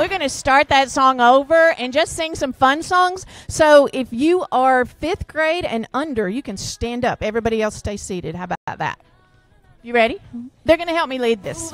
we're going to start that song over and just sing some fun songs. So if you are 5th grade and under, you can stand up. Everybody else stay seated. How about that? You ready? They're going to help me lead this.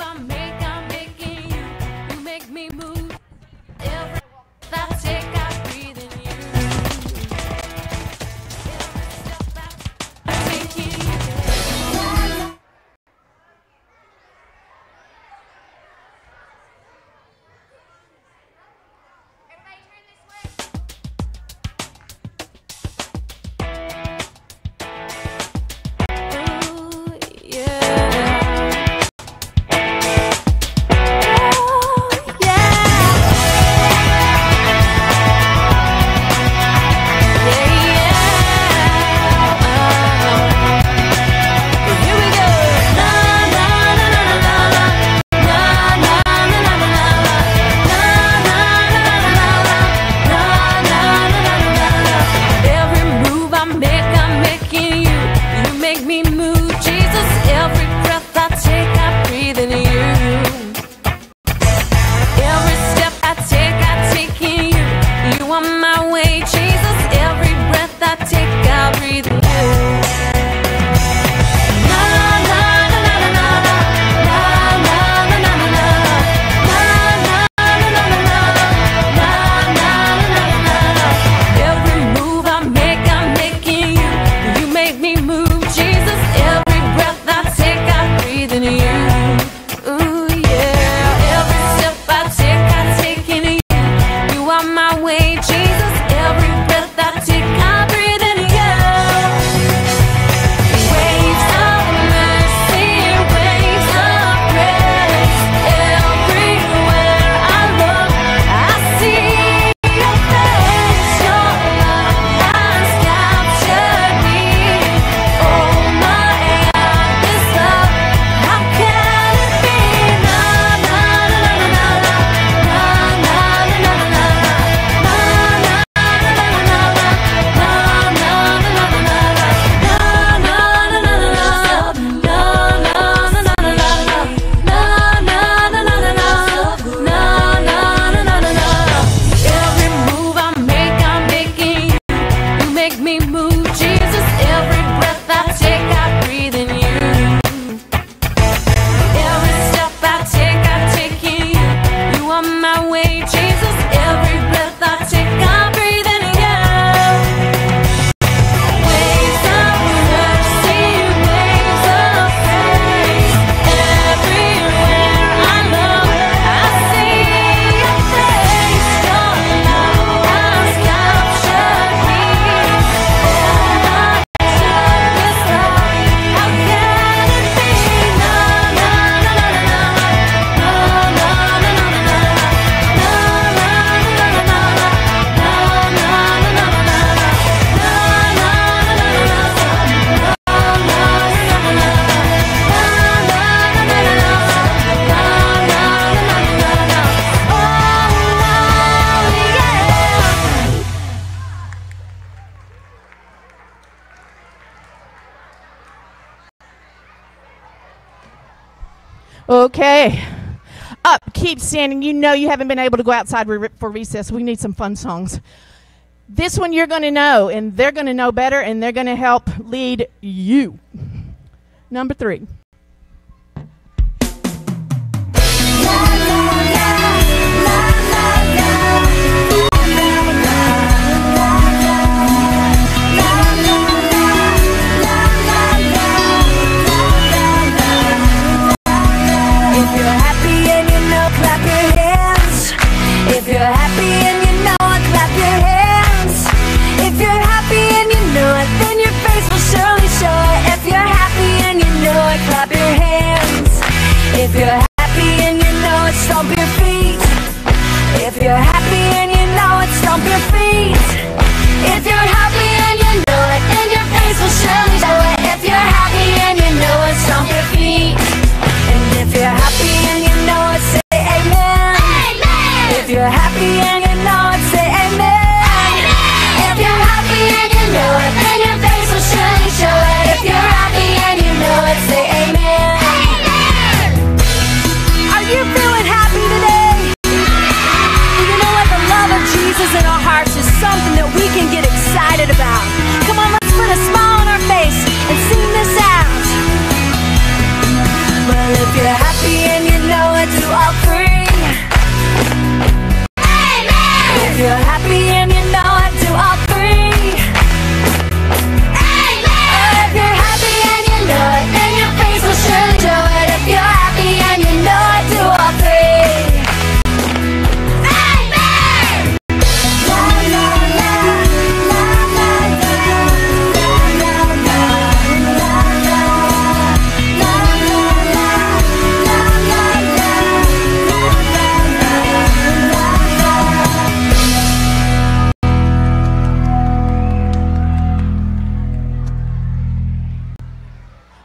Okay. Up, keep standing. You know you haven't been able to go outside for recess. We need some fun songs. This one you're going to know, and they're going to know better, and they're going to help lead you. Number 3. Surely sure if you're happy and you know it.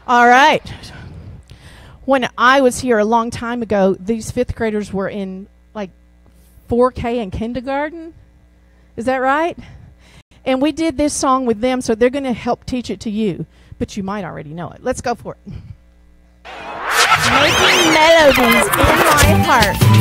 All right. When I was here a long time ago, these 5th graders were in like 4K in kindergarten. Is that right? And we did this song with them, so they're going to help teach it to you. But you might already know it. Let's go for it. Making melodies in my heart.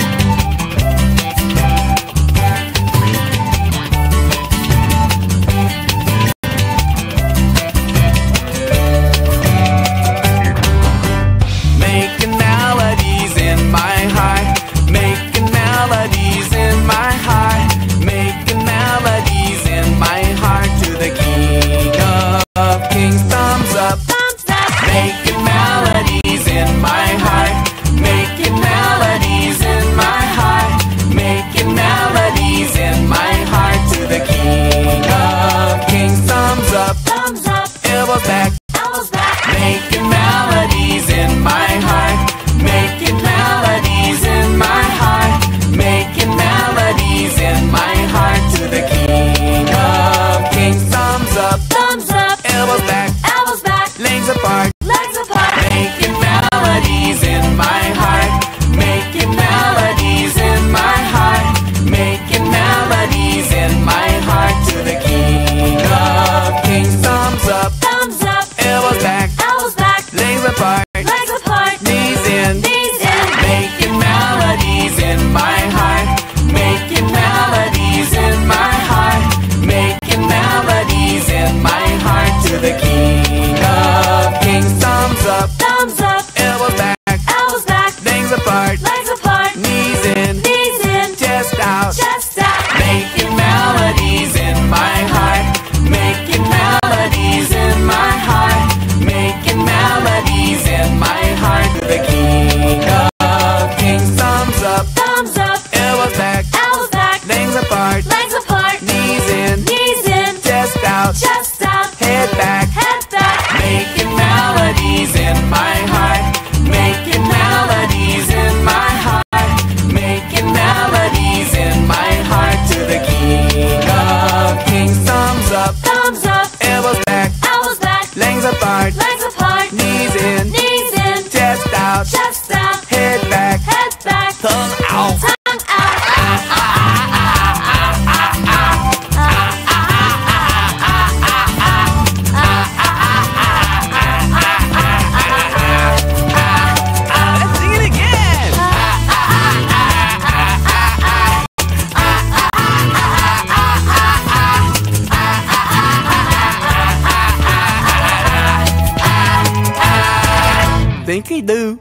Think he do.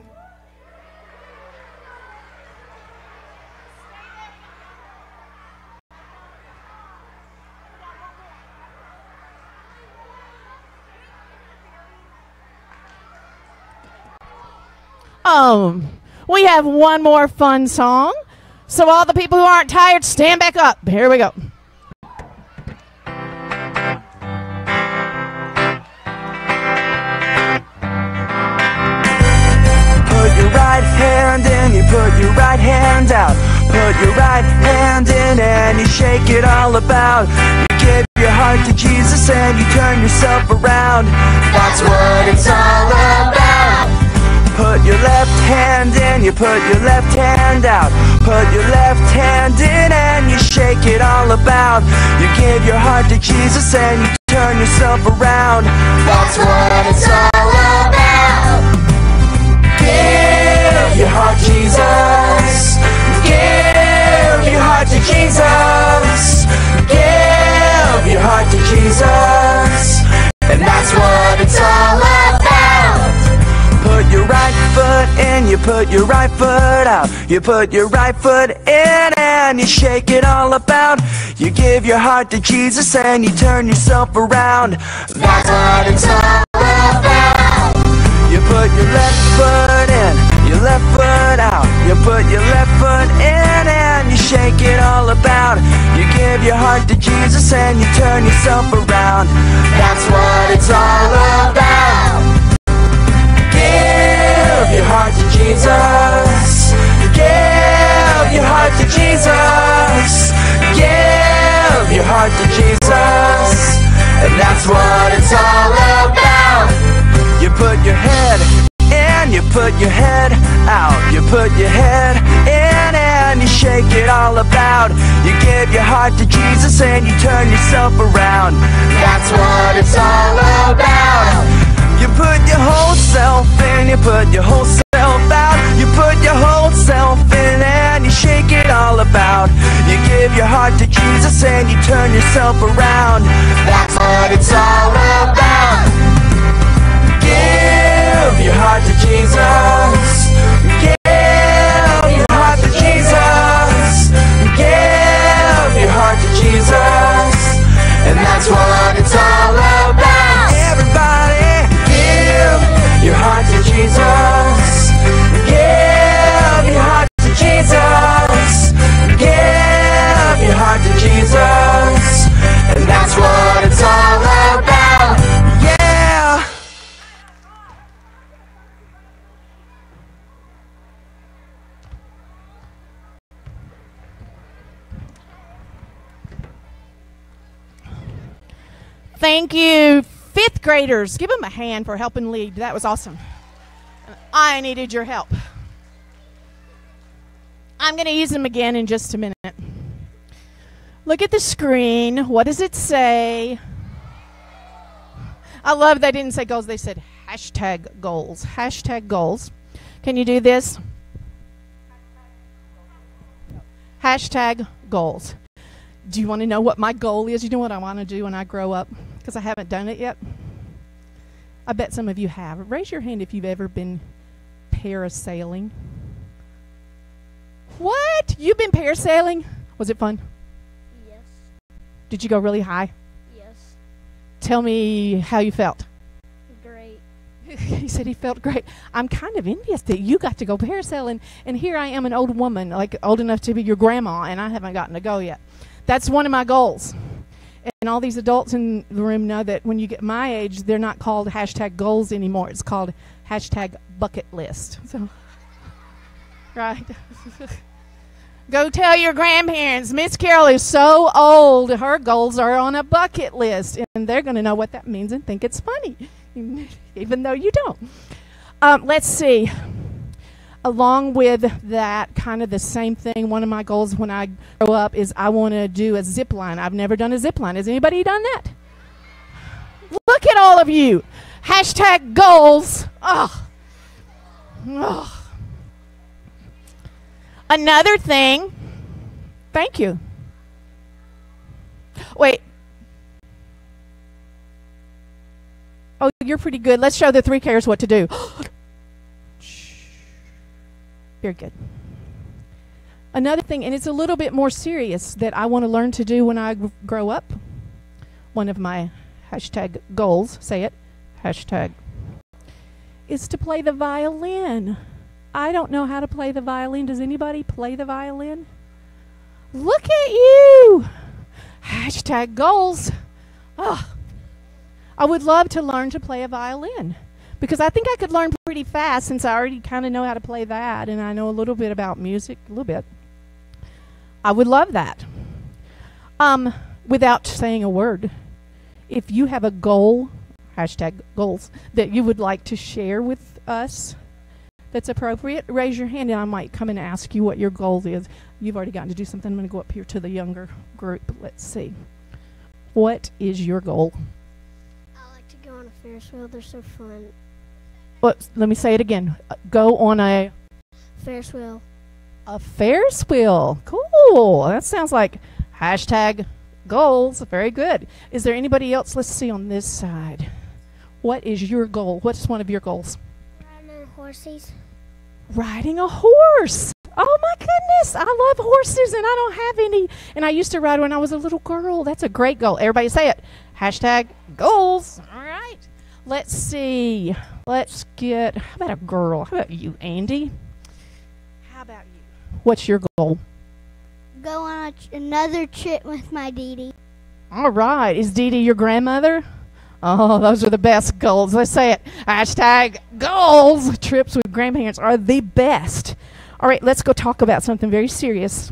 We have one more fun song. So all the people who aren't tired, stand back up. Here we go. Right hand in, you put your right hand out. Put your right hand in and you shake it all about. You give your heart to Jesus and you turn yourself around. That's what it's all about. Put your left hand in, you put your left hand out. Put your left hand in and you shake it all about. You give your heart to Jesus and you turn yourself around. That's what it's all about. Give your heart to Jesus. Give your heart to Jesus. Give your heart to Jesus. And that's what it's all about. Put your right foot in, you put your right foot out. You put your right foot in and you shake it all about. You give your heart to Jesus and you turn yourself around. That's what it's all about. You put your left foot in, your left foot out. You put your left foot in and you shake it all about. You give your heart to Jesus and you turn yourself around. That's what it's all about. Give your heart to Jesus. Give your heart to Jesus. Give your heart to Jesus. And that's what it's all about. You put your hand put your head out, you put your head in and you shake it all about. You give your heart to Jesus and you turn yourself around. That's what it's all about. You put your whole self in, you put your whole self out. You put your whole self in and you shake it all about. You give your heart to Jesus and you turn yourself around. That's what it's all about. Give your heart to Jesus. Give your heart to Jesus. Give your heart to Jesus. And that's what it's all about. Everybody, give your heart to Jesus. Give your heart to Jesus. Give your heart to Jesus. And that's what it's all about. Yeah. Thank you, fifth graders. Give them a hand for helping lead. That was awesome. I needed your help. I'm going to use them again in just a minute. Look at the screen. What does it say? I love they didn't say goals. They said hashtag goals. Hashtag goals. Can you do this? Hashtag goals. Do you want to know what my goal is? You know what I want to do when I grow up? Because I haven't done it yet. I bet some of you have. Raise your hand if you've ever been parasailing. What? You've been parasailing? Was it fun? Yes. Did you go really high? Yes. Tell me how you felt. Great. He said he felt great. I'm kind of envious that you got to go parasailing, and here I am, an old woman, like old enough to be your grandma, and I haven't gotten to go yet. That's one of my goals. And all these adults in the room know that when you get my age, they're not called hashtag goals anymore. It's called hashtag bucket list. So, right. Go tell your grandparents, Miss Carole is so old, her goals are on a bucket list. And they're going to know what that means and think it's funny, even though you don't. Let's see. Along with that, kind of the same thing, one of my goals when I grow up is I want to do a zip line. I've never done a zip line. Has anybody done that? Look at all of you. Hashtag goals. Oh. Oh. Another thing. Thank you. Wait. Oh, you're pretty good. Let's show the 3Kers what to do. Very good. Another thing, and it's a little bit more serious, that I want to learn to do when I grow up. One of my hashtag goals, say it, hashtag, is to play the violin. I don't know how to play the violin. Does anybody play the violin? Look at you. Hashtag goals. Oh, I would love to learn to play a violin, because I think I could learn pretty fast since I already kind of know how to play that, and I know a little bit about music, a little bit. I would love that. Without saying a word, if you have a goal, hashtag goals, that you would like to share with us that's appropriate, raise your hand and I might come and ask you what your goal is. You've already gotten to do something. I'm going to go up here to the younger group. Let's see. What is your goal? I like to go on a Ferris wheel. They're so fun. Let me say it again. Go on a Ferris wheel. A Ferris wheel. Cool. That sounds like hashtag goals. Very good. Is there anybody else? Let's see on this side. What is your goal? What's one of your goals? Riding horses. Riding a horse. Oh my goodness. I love horses and I don't have any. And I used to ride when I was a little girl. That's a great goal. Everybody say it. Hashtag goals. All right. Let's see. Let's get, how about a girl? How about you, Andy? How about you? What's your goal? Go on another trip with my Dee Dee. All right. Is Dee Dee your grandmother? Oh, those are the best goals. Let's say it. Hashtag goals. Trips with grandparents are the best. All right, let's go talk about something very serious.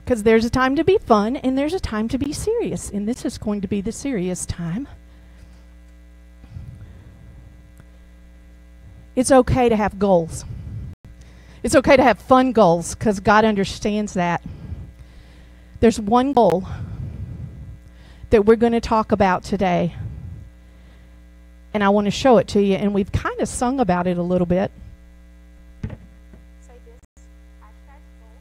Because there's a time to be fun and there's a time to be serious. And this is going to be the serious time. It's okay to have goals. It's okay to have fun goals because God understands that. There's one goal that we're going to talk about today, and I want to show it to you, and we've kind of sung about it a little bit. Say this, hashtag goals.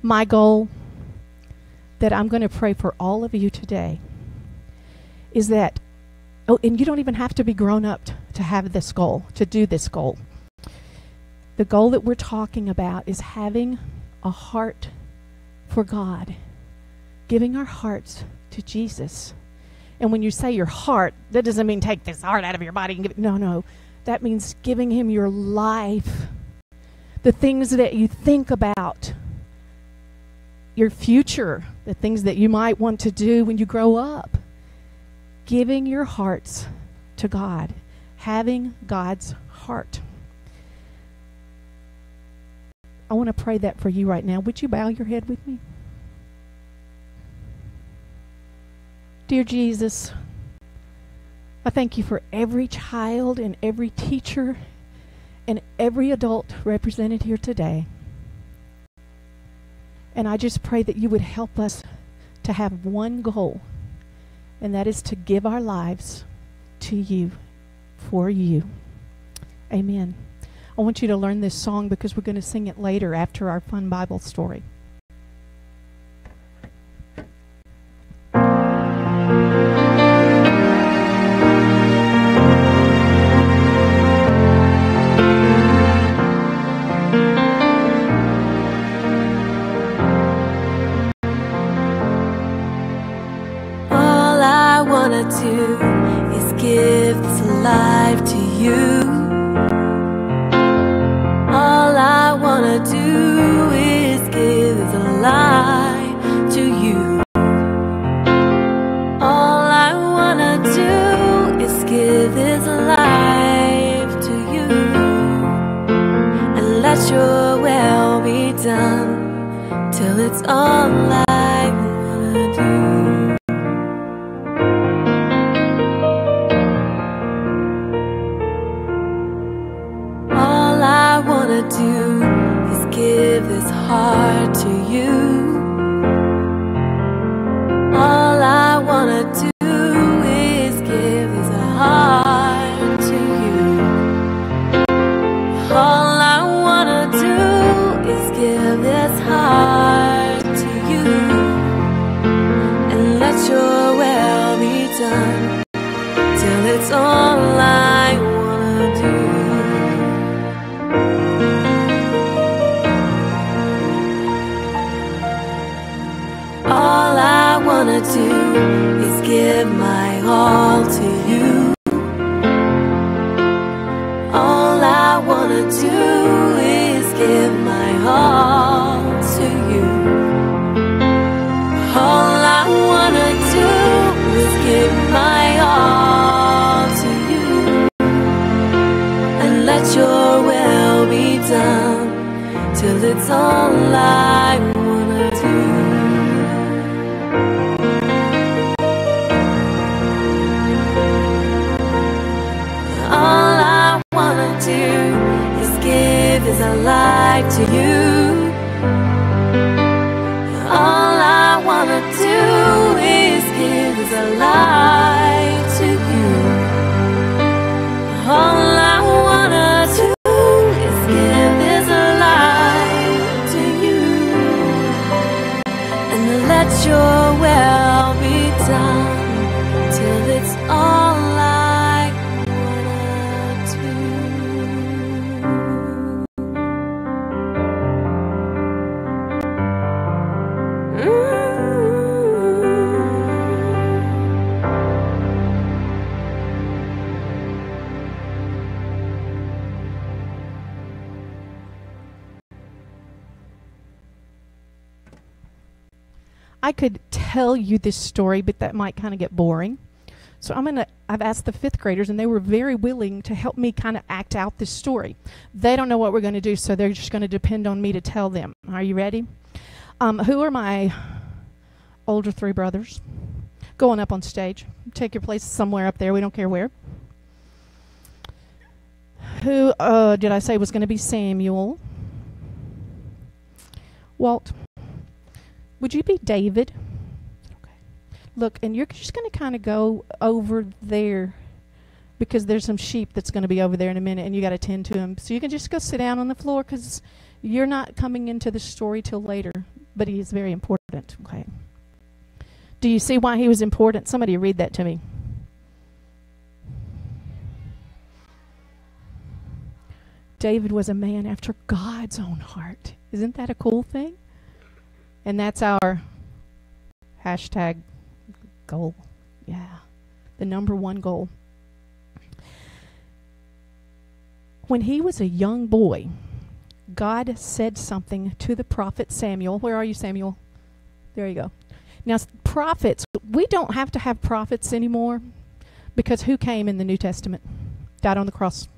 My goal that I'm going to pray for all of you today is that, and you don't even have to be grown up to have this goal, to do this goal. The goal that we're talking about is having a heart for God, giving our hearts to Jesus. And when you say your heart, that doesn't mean take this heart out of your body and give it. No. That means giving him your life, the things that you think about, your future, the things that you might want to do when you grow up. Giving your hearts to God, having God's heart. I want to pray that for you right now. Would you bow your head with me? Dear Jesus, I thank you for every child and every teacher and every adult represented here today. And I just pray that you would help us to have one goal, and that is to give our lives to you, for you. Amen. I want you to learn this song because we're going to sing it later after our fun Bible story. Do is give this life to you. All I wanna do is give this life to you. All I wanna do is give this life to you, and let your will be done till it's all I wanna do. Do is give this heart to you. All I wanna do is give this heart to you. All I wanna do is give this heart to you, and let your will be done till it's all I wanna do. All I wanna do is give my all to you. All I wanna do is give my all to you. All I wanna do is give my all to you, and let your will be done till it's all I wanna do. Is give is a life to you. All I wanna do is give is a life to you. All I wanna do is give is a life to you, and let your will be done till it's all I wanna do. I could tell you this story, but that might kind of get boring. So I've asked the 5th graders, and they were very willing to help me kind of act out this story. They don't know what we're going to do, so they're just going to depend on me to tell them. Are you ready? Who are my older 3 brothers? Go on up on stage. Take your place somewhere up there. We don't care where. Who did I say was going to be Samuel? Walt, would you be David? Okay. Look, and you're just going to kind of go over there because there's some sheep that's going to be over there in a minute, and you got to tend to them. So you can just go sit down on the floor because you're not coming into the story till later, but he is very important. Okay. Do you see why he was important? Somebody read that to me. David was a man after God's own heart. Isn't that a cool thing? And that's our hashtag goal. Yeah, the number 1 goal. When he was a young boy, God said something to the prophet Samuel. Where are you, Samuel? There you go. Now, prophets, we don't have to have prophets anymore because who came in the New Testament? Died on the cross.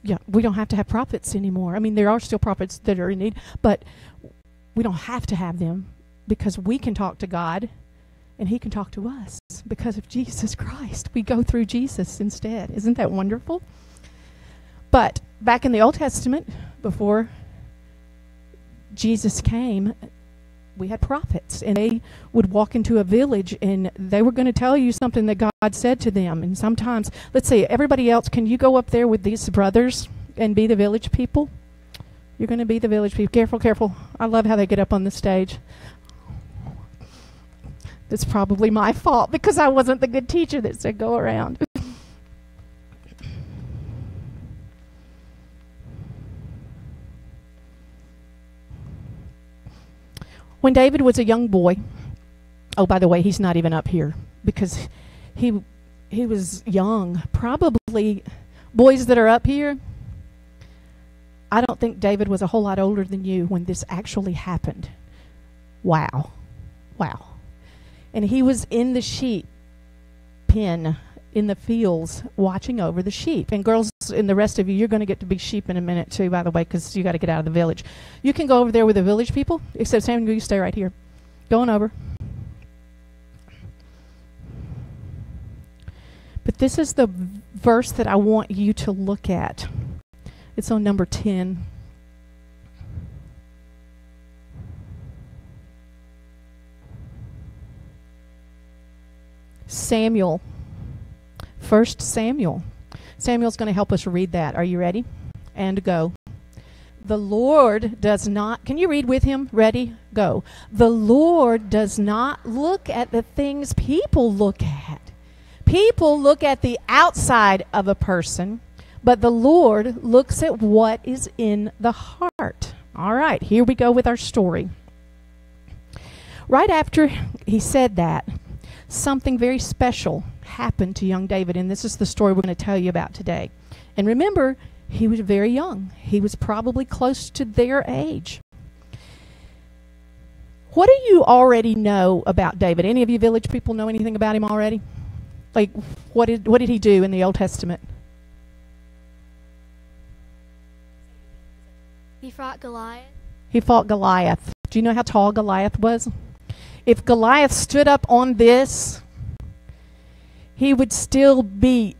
Yeah, we don't have to have prophets anymore. I mean, there are still prophets that are in need, but we don't have to have them because we can talk to God and he can talk to us because of Jesus Christ. We go through Jesus instead. Isn't that wonderful? But back in the Old Testament, before Jesus came, we had prophets, and they would walk into a village, and they were going to tell you something that God said to them. And sometimes, let's say, everybody else, can you go up there with these brothers and be the village people? You're going to be the village people. Careful, careful. I love how they get up on the stage. That's probably my fault because I wasn't the good teacher that said go around. When David was a young boy, oh, by the way, he's not even up here because he was young. Probably boys that are up here, I don't think David was a whole lot older than you when this actually happened. Wow. Wow. And he was in the sheep pen in the fields watching over the sheep. And girls and the rest of you, you're going to get to be sheep in a minute too, by the way, because you got to get out of the village. You can go over there with the village people, except Samuel, you stay right here. Going over. But this is the verse that I want you to look at. It's on number 10. Samuel. 1 Samuel. Samuel's going to help us read that. Are you ready? And go. The Lord does not, can you read with him? Ready? Go. The Lord does not look at the things people look at. People look at the outside of a person, but the Lord looks at what is in the heart. All right, here we go with our story. Right after he said that, something very special happened to young David, and this is the story we're going to tell you about today. And remember, he was very young. He was probably close to their age. What do you already know about David? Any of you village people know anything about him already? Like, what did he do in the Old Testament? He fought Goliath. He fought Goliath. Do you know how tall Goliath was? If Goliath stood up on this, he would still be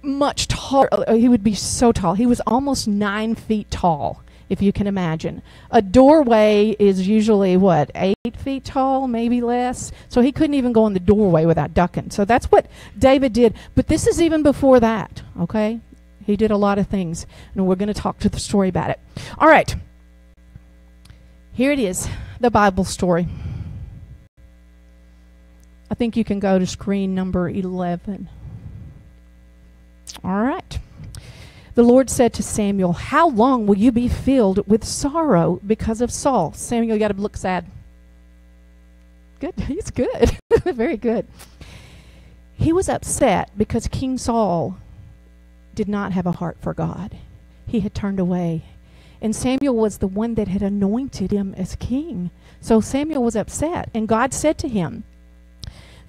much taller. He would be so tall. He was almost 9 feet tall, if you can imagine. A doorway is usually, 8 feet tall, maybe less. So he couldn't even go in the doorway without ducking. So that's what David did. But this is even before that, okay? He did a lot of things, and we're going to talk to the story about it. All right. Here it is, the Bible story. I think you can go to screen number 11. All right. The Lord said to Samuel, "How long will you be filled with sorrow because of Saul?" Samuel, you got to look sad. Good. He's good. Very good. He was upset because King Saul did not have a heart for God. He had turned away. And Samuel was the one that had anointed him as king. So Samuel was upset. And God said to him,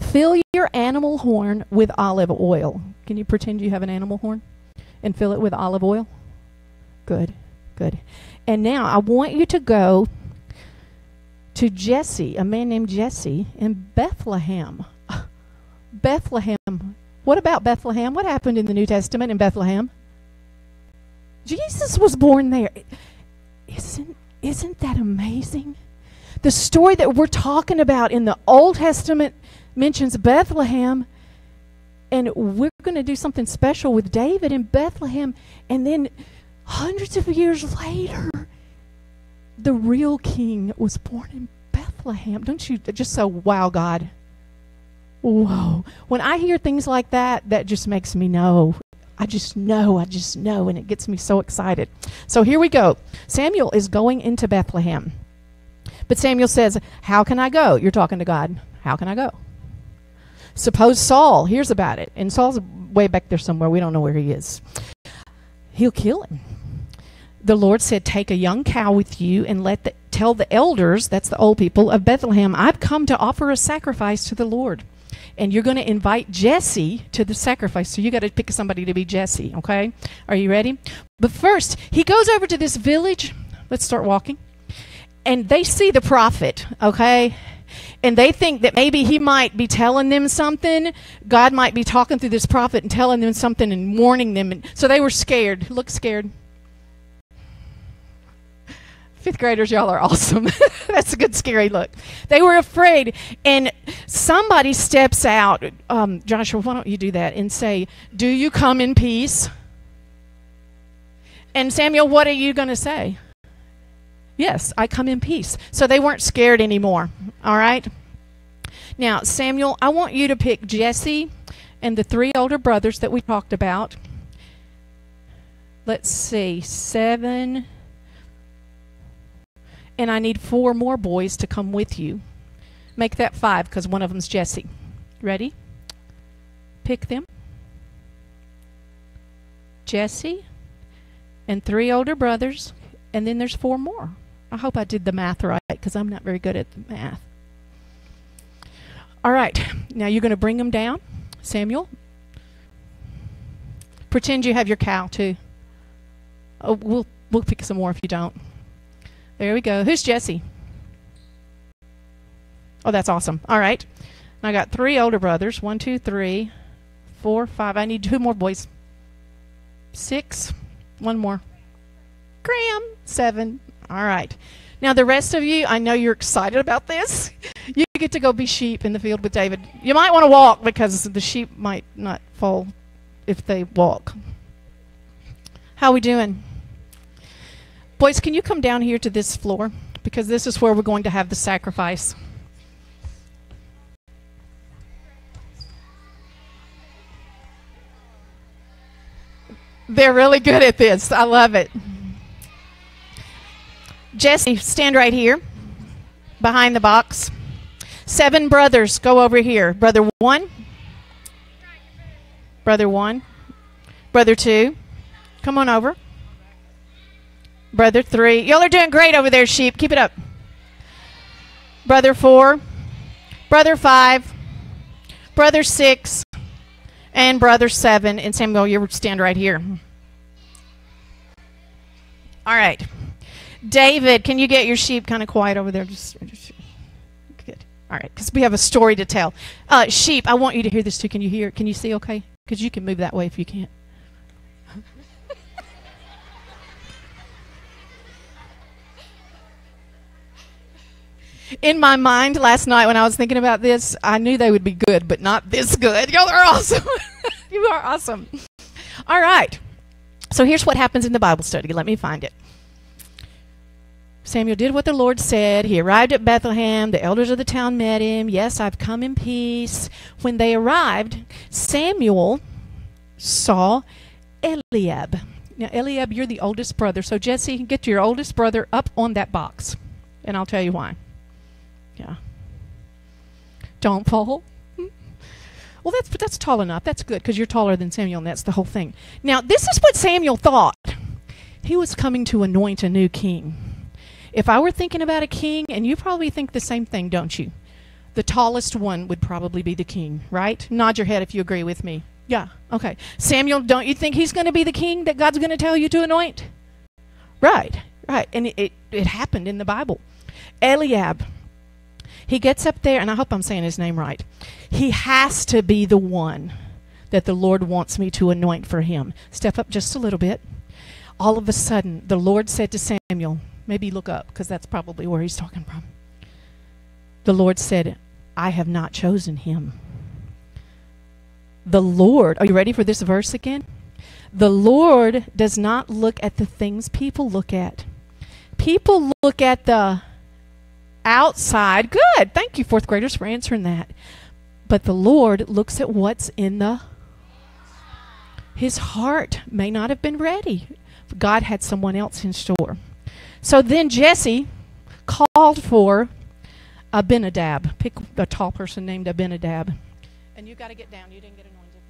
Fill your animal horn with olive oil. Can you pretend you have an animal horn and fill it with olive oil? Good, good. And now I want you to go to Jesse, a man named Jesse in Bethlehem. Bethlehem. What about Bethlehem? What happened in the New Testament in Bethlehem? Jesus was born there. Isn't that amazing? The story that we're talking about in the Old Testament mentions Bethlehem, and we're going to do something special with David in Bethlehem, and then hundreds of years later, the real king was born in Bethlehem. Don't you just say, wow, God? Whoa. When I hear things like that, that just makes me know. I just know, and it gets me so excited. So here we go. Samuel is going into Bethlehem. But Samuel says, how can I go? You're talking to God. How can I go? Suppose Saul hears about it, and Saul's way back there somewhere. We don't know where he is. He'll kill him. The Lord said, take a young cow with you and tell the elders, that's the old people of Bethlehem, I've come to offer a sacrifice to the Lord. And you're going to invite Jesse to the sacrifice. So you got to pick somebody to be Jesse, okay? Are you ready? But first, he goes over to this village. Let's start walking. And they see the prophet, okay? And they think that maybe he might be telling them something. God might be talking through this prophet and telling them something and warning them. And so they were scared. Look scared. Fifth graders, y'all are awesome. That's a good scary look. They were afraid. And somebody steps out. Joshua, why don't you do that and say, do you come in peace? And Samuel, what are you going to say? Yes, I come in peace. So they weren't scared anymore. All right? Now, Samuel, I want you to pick Jesse and the 3 older brothers that we talked about. Let's see, 7. And I need 4 more boys to come with you. Make that 5 because one of them's Jesse. Ready? Pick them. Jesse and 3 older brothers, and then there's 4 more. I hope I did the math right because I'm not very good at the math. All right, now you're going to bring them down. Samuel, pretend you have your cow too. Oh, we'll pick some more if you don't. There we go. Who's Jesse? Oh, that's awesome. All right. I got 3 older brothers. 1, 2, 3, 4, 5. I need 2 more boys. 6. 1 more. Graham. 7. All right. Now the rest of you, I know you're excited about this. You get to go be sheep in the field with David. You might want to walk because the sheep might not fall if they walk. How we doing? Boys, can you come down here to this floor? Because this is where we're going to have the sacrifice. They're really good at this. I love it. Jesse, stand right here behind the box. 7 brothers, go over here. Brother 1. Brother 1. Brother 2. Come on over. Brother 3. Y'all are doing great over there, sheep. Keep it up. Brother 4. Brother 5. Brother 6. And Brother 7. And Samuel, you stand right here. All right. David, can you get your sheep kind of quiet over there? Just good. All right, because we have a story to tell. Sheep, I want you to hear this too. Can you hear? Can you see okay? Because you can move that way if you can't. In my mind last night when I was thinking about this, I knew they would be good, but not this good. Y'all are awesome. You are awesome. All right. So here's what happens in the Bible study. Let me find it. Samuel did what the Lord said. He arrived at Bethlehem. The elders of the town met him. Yes, I've come in peace. When they arrived, Samuel saw Eliab. Now, Eliab, you're the oldest brother. So, Jesse, get your oldest brother up on that box, and I'll tell you why. Yeah. Don't fall. Well, that's tall enough. That's good because you're taller than Samuel, and that's the whole thing. Now, this is what Samuel thought. He was coming to anoint a new king. If I were thinking about a king, and you probably think the same thing, don't you? The tallest one would probably be the king, right? Nod your head if you agree with me. Yeah, okay. Samuel, don't you think he's going to be the king that God's going to tell you to anoint? Right. And it happened in the Bible. Eliab, he gets up there, and I hope I'm saying his name right. He has to be the one that the Lord wants me to anoint for him. Step up just a little bit. All of a sudden, the Lord said to Samuel, maybe look up, because that's probably where he's talking from. The Lord said, I have not chosen him. The Lord, are you ready for this verse again? The Lord does not look at the things people look at. People look at the outside. Good. Thank you, fourth graders, for answering that. But the Lord looks at what's in the... His heart may not have been ready. God had someone else in store. So then Jesse called for Abinadab. Pick a tall person named Abinadab. And you got to get down. You didn't get anointed.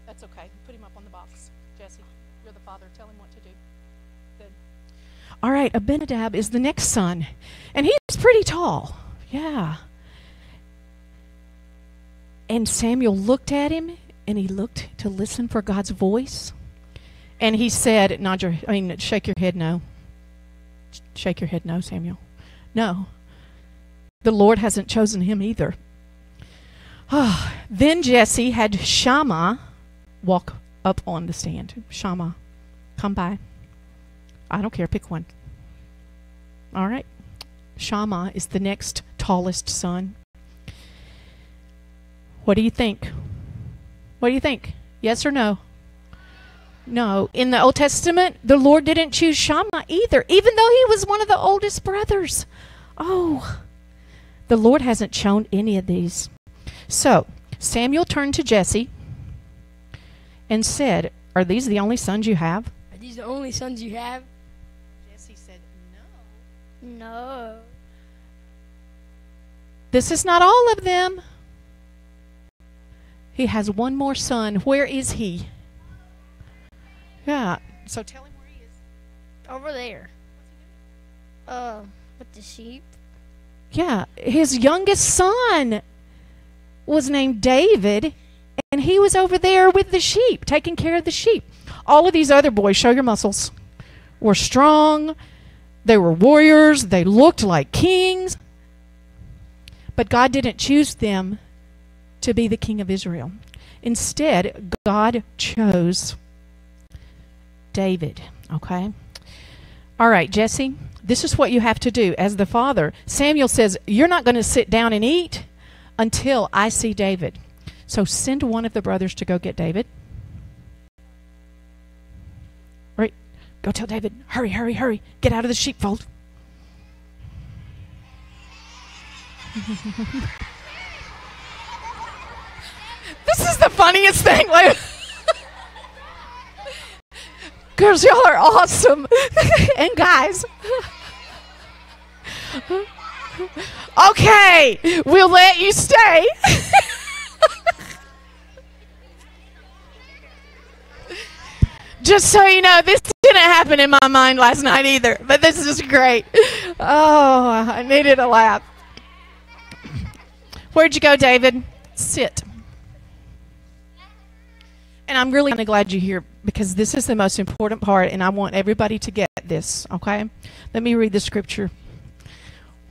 That's okay. Put him up on the box. Jesse, you're the father. Tell him what to do. Good. All right, Abinadab is the next son. And he's pretty tall. Yeah. And Samuel looked at him, and he looked to listen for God's voice. And he said, shake your head no. Shake your head no, Samuel. No. The Lord hasn't chosen him either. Then Jesse had Shammah walk up on the stand. Shammah, come by. I don't care, pick one. All right. Shammah is the next tallest son. What do you think? What do you think? Yes or no? No. In the Old Testament, the Lord didn't choose Shammah either, even though he was one of the oldest brothers. Oh, the Lord hasn't shown any of these. So Samuel turned to Jesse and said, are these the only sons you have? Are these the only sons you have? Jesse said, no. No. This is not all of them. He has one more son. Where is he? Yeah. So tell him where he is. Over there. With the sheep. Yeah. His youngest son was named David, and he was over there with the sheep, taking care of the sheep. All of these other boys, show your muscles, were strong. They were warriors. They looked like kings. But God didn't choose them to be the king of Israel. Instead, God chose David. Okay? All right, Jesse, this is what you have to do as the father. Samuel says, you're not going to sit down and eat until I see David. So send one of the brothers to go get David. All right, go tell David, hurry, hurry, hurry. Get out of the sheepfold. This is the funniest thing. Like, girls, y'all are awesome. And guys. Okay, we'll let you stay. Just so you know, this didn't happen in my mind last night either, but this is great. Oh, I needed a laugh. Where'd you go, David? Sit. And I'm really kind of glad you're here because this is the most important part, and I want everybody to get this, okay? Let me read the scripture.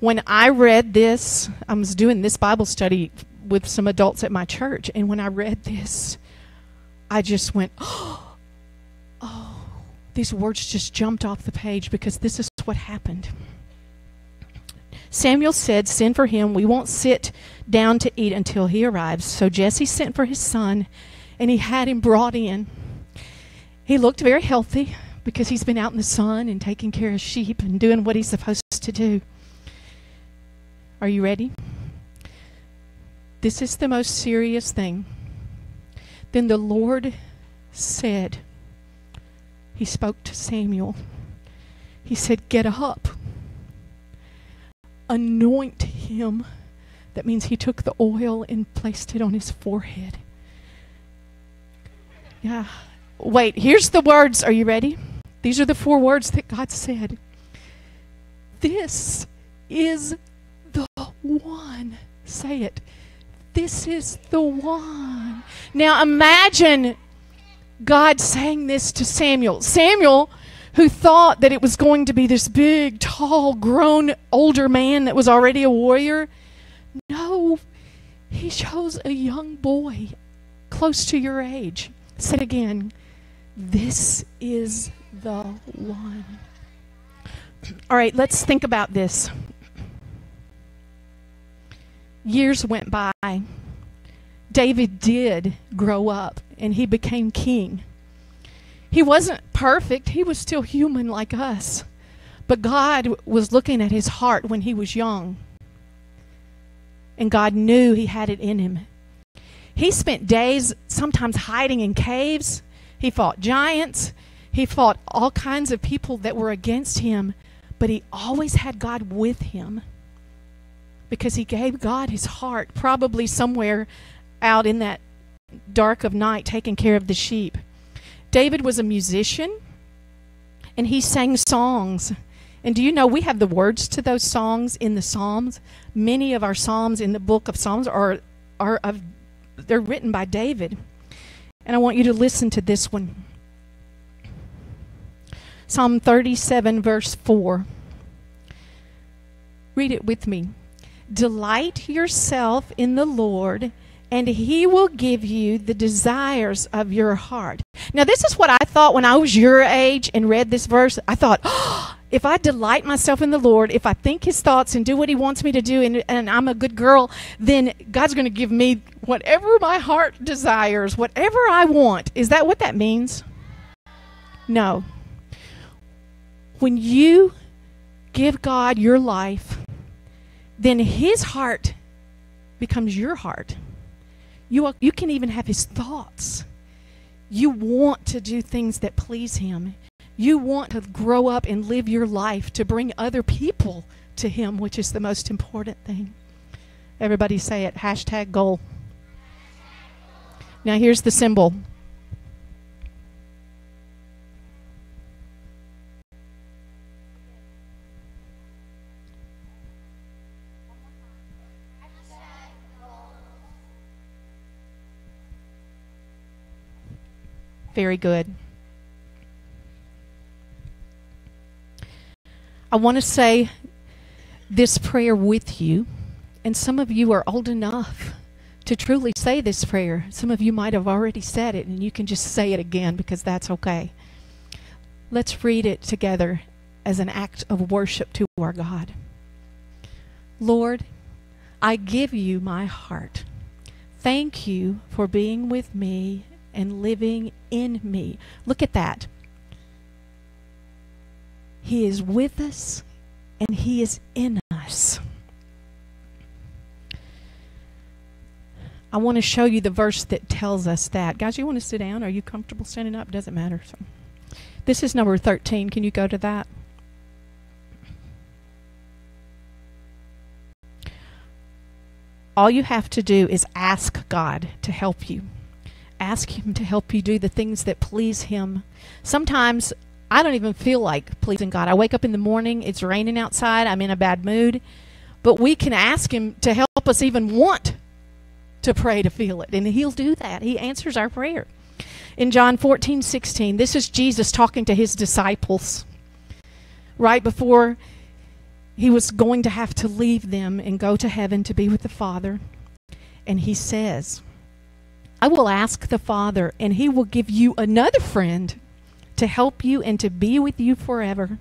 When I read this, I was doing this Bible study with some adults at my church, and when I read this, I just went, oh, these words just jumped off the page because this is what happened. Samuel said, send for him. We won't sit down to eat until he arrives. So Jesse sent for his son, and he had him brought in. He looked very healthy because he's been out in the sun and taking care of sheep and doing what he's supposed to do. Are you ready? This is the most serious thing. Then the Lord said, he spoke to Samuel. He said, get up. Anoint him. That means he took the oil and placed it on his forehead. Yeah. Wait, here's the words. Are you ready? These are the 4 words that God said. This is the one. Say it. This is the one. Now imagine God saying this to Samuel. Samuel, who thought that it was going to be this big, tall, grown, older man that was already a warrior. No, he chose a young boy close to your age. Say it again. This is the one. All right, let's think about this. Years went by. David did grow up, and he became king. He wasn't perfect. He was still human like us. But God was looking at his heart when he was young. And God knew he had it in him. He spent days sometimes hiding in caves. He fought giants. He fought all kinds of people that were against him. But he always had God with him, because he gave God his heart, probably somewhere out in that dark of night taking care of the sheep. David was a musician, and he sang songs. And do you know we have the words to those songs in the Psalms? Many of our Psalms in the book of Psalms they're written by David. And I want you to listen to this one. Psalm 37, verse 4. Read it with me. Delight yourself in the Lord, and he will give you the desires of your heart. Now, this is what I thought when I was your age and read this verse. I thought, if I delight myself in the Lord, if I think his thoughts and do what he wants me to do, and I'm a good girl, then God's going to give me whatever my heart desires, whatever I want. Is that what that means? No. When you give God your life, then his heart becomes your heart. You can even have his thoughts. You want to do things that please him. You want to grow up and live your life to bring other people to him, which is the most important thing. Everybody say it. Hashtag goal. Now here's the symbol. Very good. I want to say this prayer with you, and some of you are old enough to truly say this prayer. Some of you might have already said it, and you can just say it again because that's okay. Let's read it together as an act of worship to our God. Lord, I give you my heart. Thank you for being with me and living in me. Look at that. He is with us and he is in us. I want to show you the verse that tells us that. Guys, you want to sit down? Are you comfortable standing up? Doesn't matter. So, this is number 13. Can you go to that? All you have to do is ask God to help you. Ask him to help you do the things that please him. Sometimes I don't even feel like pleasing God. I wake up in the morning, it's raining outside, I'm in a bad mood. But we can ask him to help us even want to pray to feel it. And he'll do that. He answers our prayer. In John 14:16, this is Jesus talking to his disciples right before he was going to have to leave them and go to heaven to be with the Father. And he says, I will ask the Father, and he will give you another friend to help you and to be with you forever.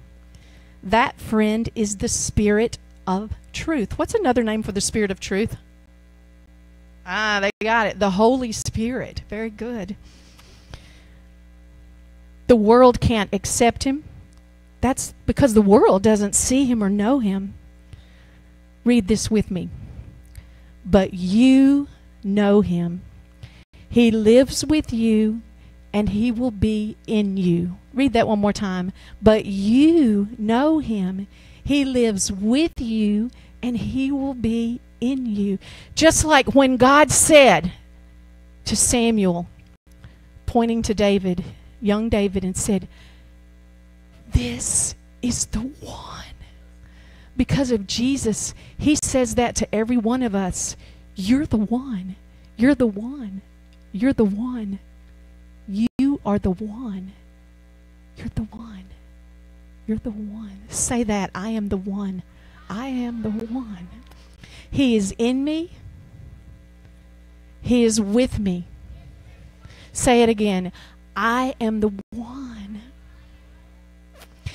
That friend is the Spirit of truth. What's another name for the Spirit of truth? They got it. The Holy Spirit. Very good. The world can't accept him. That's because the world doesn't see him or know him. Read this with me. But you know him. He lives with you, and he will be in you. Read that one more time. But you know him. He lives with you, and he will be in you. Just like when God said to Samuel, pointing to David, young David, and said, this is the one. Because of Jesus, he says that to every one of us. You're the one. You're the one. You're the one. You are the one. You're the one. You're the one. Say that. I am the one. I am the one. He is in me. He is with me. Say it again. I am the one.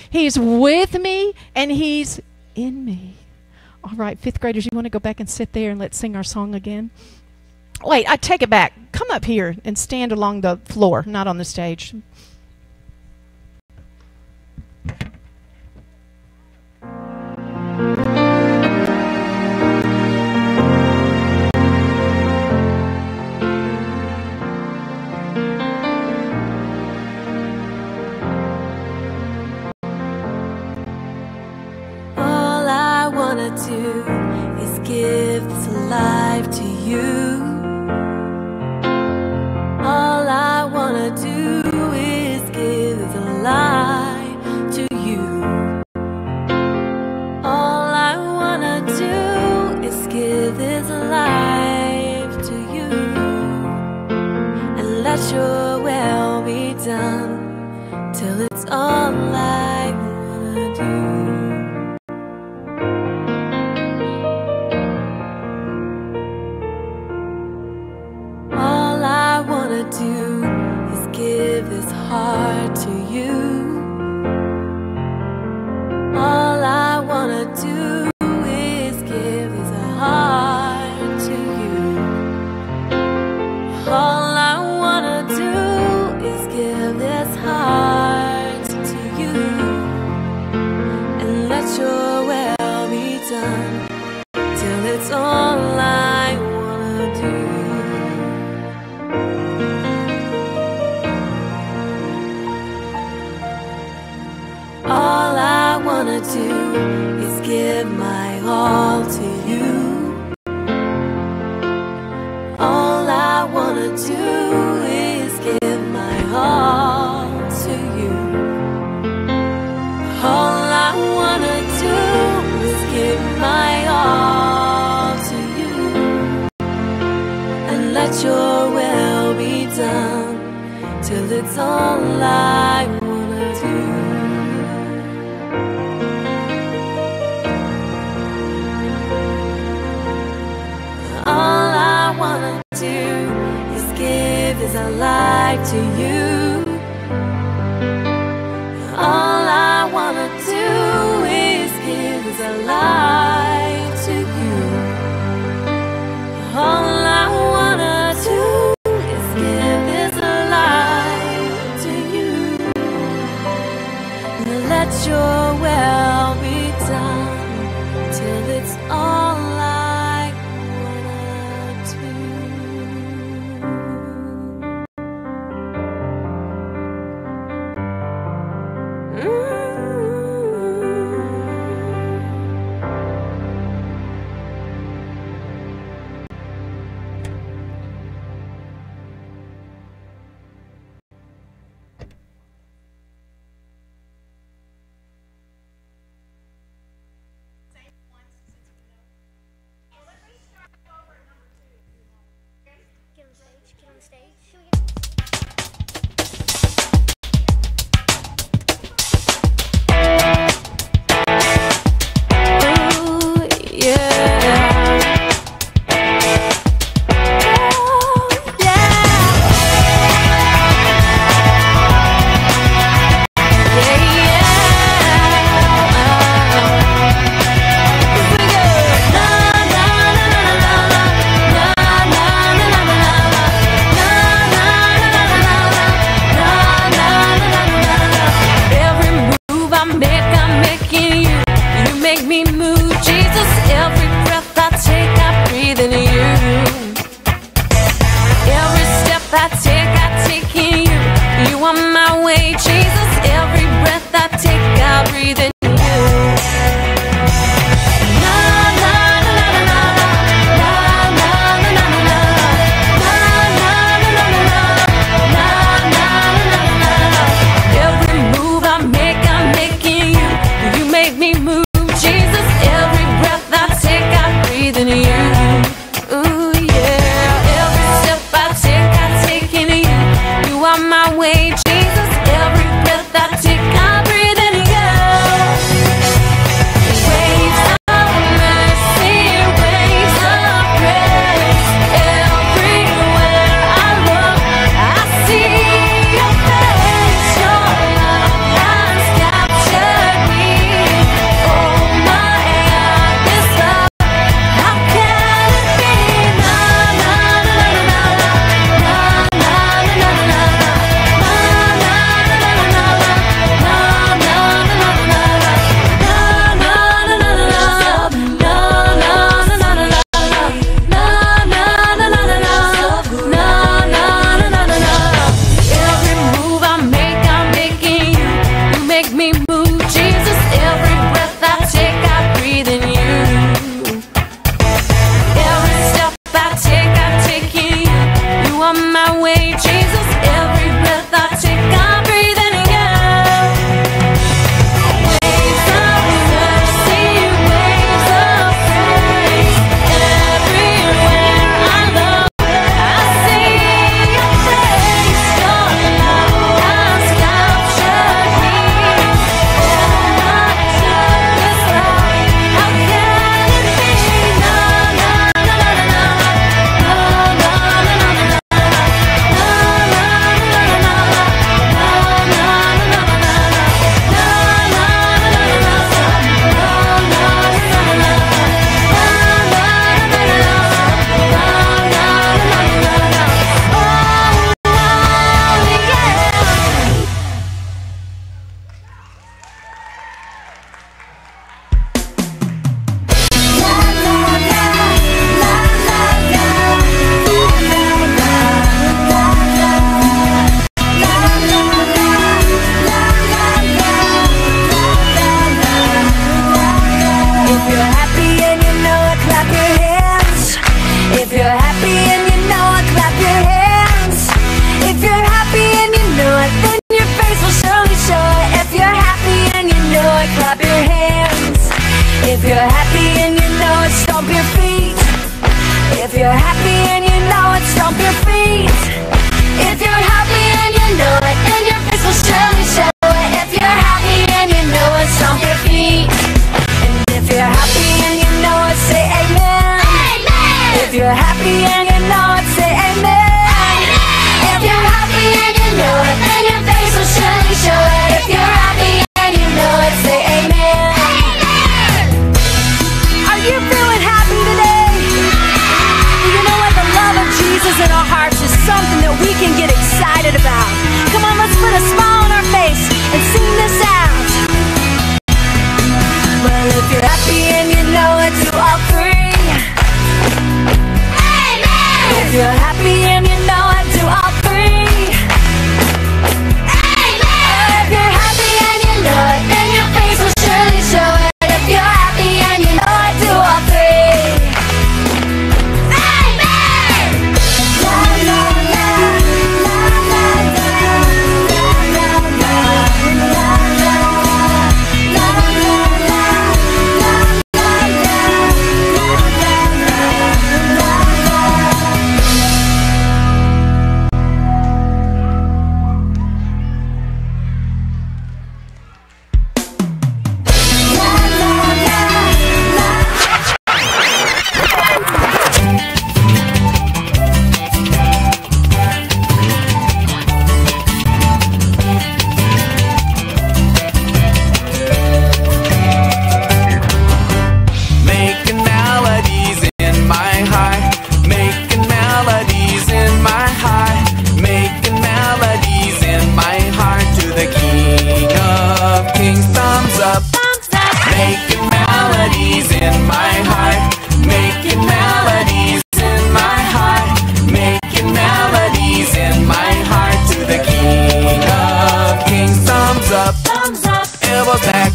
He's with me and he's in me. All right, fifth graders, you want to go back and sit there and let's sing our song again? Wait, I take it back. Come up here and stand along the floor, not on the stage. All I wanna do is give this life to you. All I wanna do is give this life to you. All I wanna do is give this life to you. And let your will be done till it's all I wanna do. All I wanna do is give this heart to you. All I wanna do is give this heart to you. All I wanna do is give this heart to you. And let your will be done till it's all I wanna do. All I wanna do is give my all to you. All I wanna do is give my all to you. All I wanna do is give my all to you. And let your will be done till it's all I wanna do. All I wanna do is give this life to you. All I wanna do is give this life to you. All I wanna do is give this life to you. And let your will be done till it's all I wanna do. Get on stage. Get on stage. Ooh, yeah. Oh, every move I make, I'm making you. You make me move, Jesus. Every breath I take, I breathe in you. Every step I take in you. You are my way, Jesus. Every breath I take, I breathe in you. Na na na na na na na na na na na na na na. Every move I make, I'm making you. You make me move, Jesus. clap your hands. If you're happy and you know it, stomp your feet. If you're happy and you know it, stomp your feet. If you're happy and you know it, then your face will surely show it. If you're happy and you know it, stomp your feet. And if you're happy and you know it, say amen. Amen. If you're happy and you know it, say amen. Amen. If you're happy and you know it, then your face will surely show it. If you're happy and you know it, say amen. Amen. Are you feeling happy today? You know what? The love of Jesus in our hearts is something that we can get excited about. Come on, let's put a smile on our face and sing this out. Well, if you're happy and you know it, do all three. Amen. If you're happy and you know it, do all three. Amen. If you're happy and you know it, then your face will surely show it. If you're happy and you know it, do all three. Amen. La la la, la la la, la la la, la la la, la la la, Making melodies in my heart, making melodies in my heart, making melodies in my heart to the King of Kings. Thumbs up. Making melodies in my heart, making melodies in my heart, making melodies in my heart to the King of Kings. Thumbs up. Elbows back.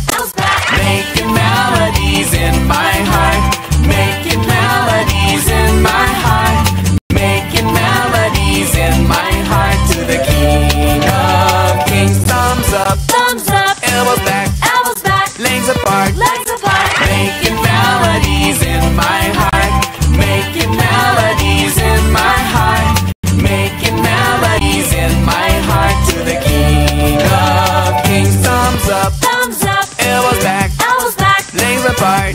Making melodies in my heart, making melodies in my heart, making melodies in my heart to the King of Kings. Thumbs up. Elbows back. Legs apart. Making melodies in my heart, making melodies in my heart, making melodies in my heart to the King of Kings. Thumbs up. Elbows back. Legs apart.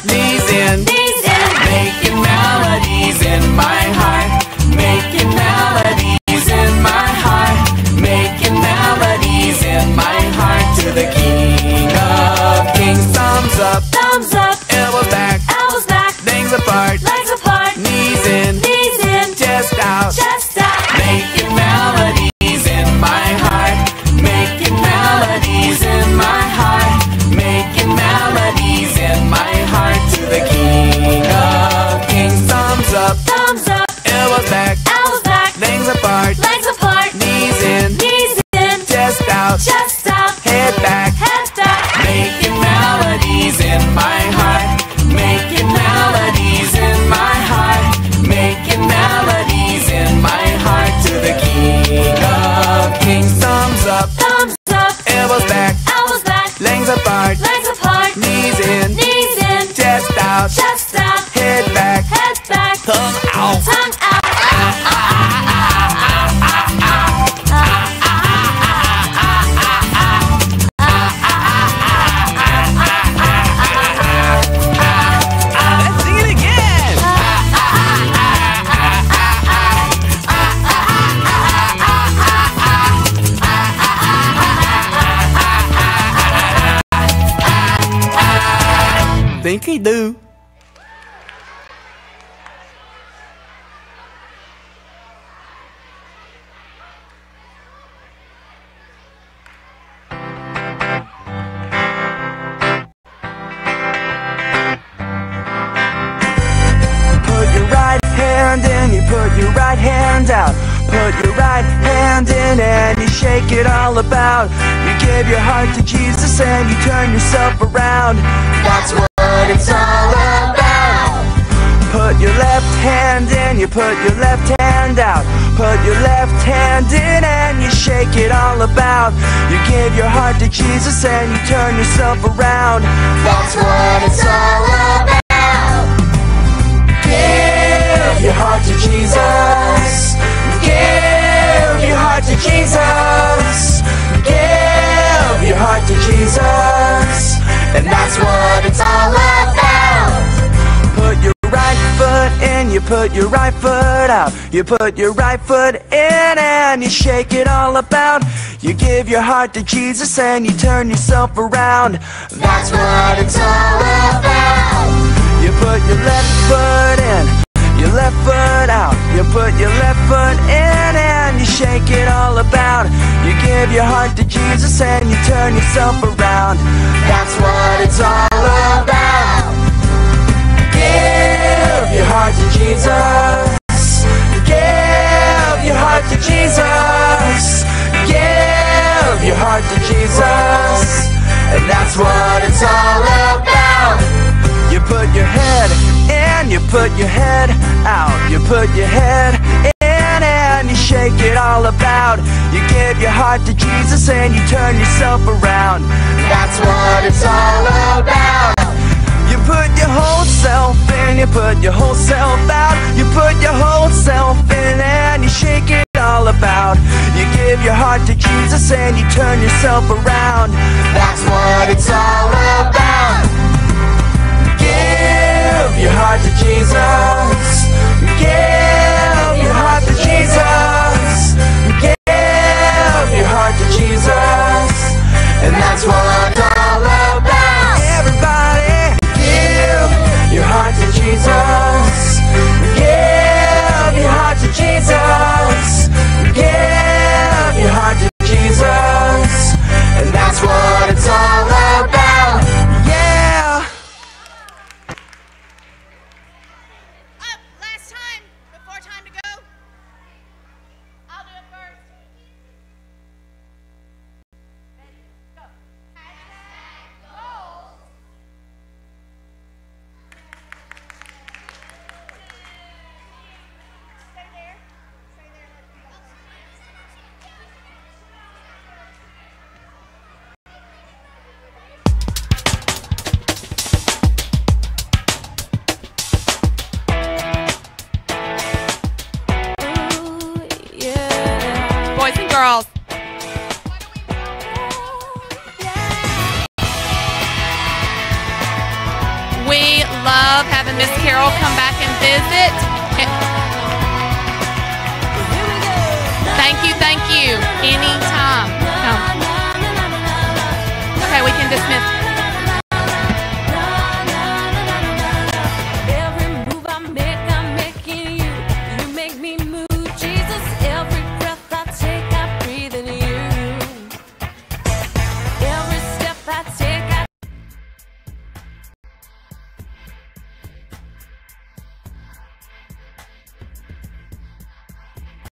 Knees in. Making melodies in my heart, making melodies in my heart, making melodies in my heart to the King of Kings. Thumbs up. Elbows back. Legs apart. Knees in. Chest out. Making melodies in my heart, making melodies in my heart, making melodies in my heart to the King of Kings. Thumbs up. Elbows back. Legs apart. Knees in. Chest out. Head back. Making melodies in my heart, making melodies in my heart, making melodies in my heart to the King of Kings. Thumbs up. Elbows back. Legs apart. Knees in. Chest out. Head back. Tongue out. Let's sing it again. Think he do. your right hand out. Put your right hand in and you shake it all about. You give your heart to Jesus and you turn yourself around. That's what it's all about. Put your left hand in, you put your left hand out. put your left hand in and you shake it all about. You give your heart to Jesus and you turn yourself around. That's what it's all about. Give your heart to Jesus. Give your heart to Jesus. Give your heart to Jesus. And that's what it's all about. Put your right foot in, you put your right foot out. You put your right foot in and you shake it all about. You give your heart to Jesus and you turn yourself around. That's what it's all about. You put your left foot in, your left foot out. You put your left foot in and you shake it all about. You give your heart to Jesus and you turn yourself around. That's what it's all about. Give your heart to Jesus. Give your heart to Jesus. Give your heart to Jesus. And that's what it's all about. You put your head in, you put your head out. You put your head in and you shake it all about. You give your heart to Jesus and you turn yourself around. That's what it's all about. You put your whole self in, you put your whole self out. You put your whole self in and you shake it all about. You give your heart to Jesus and you turn yourself around. That's what it's all about. Give your heart to Jesus. Give your heart to Jesus. Give your heart to Jesus. And that's what it's all about. Everybody, Give your heart to Jesus. Give your heart to Jesus. Give your heart to Jesus. And that's what it's all about. yeah. Last time, before time to go. I'll do it first. Ready? Go. #goals. Stay there. Stay there. Boys and girls. We love having Miss Carole come back and visit. Thank you.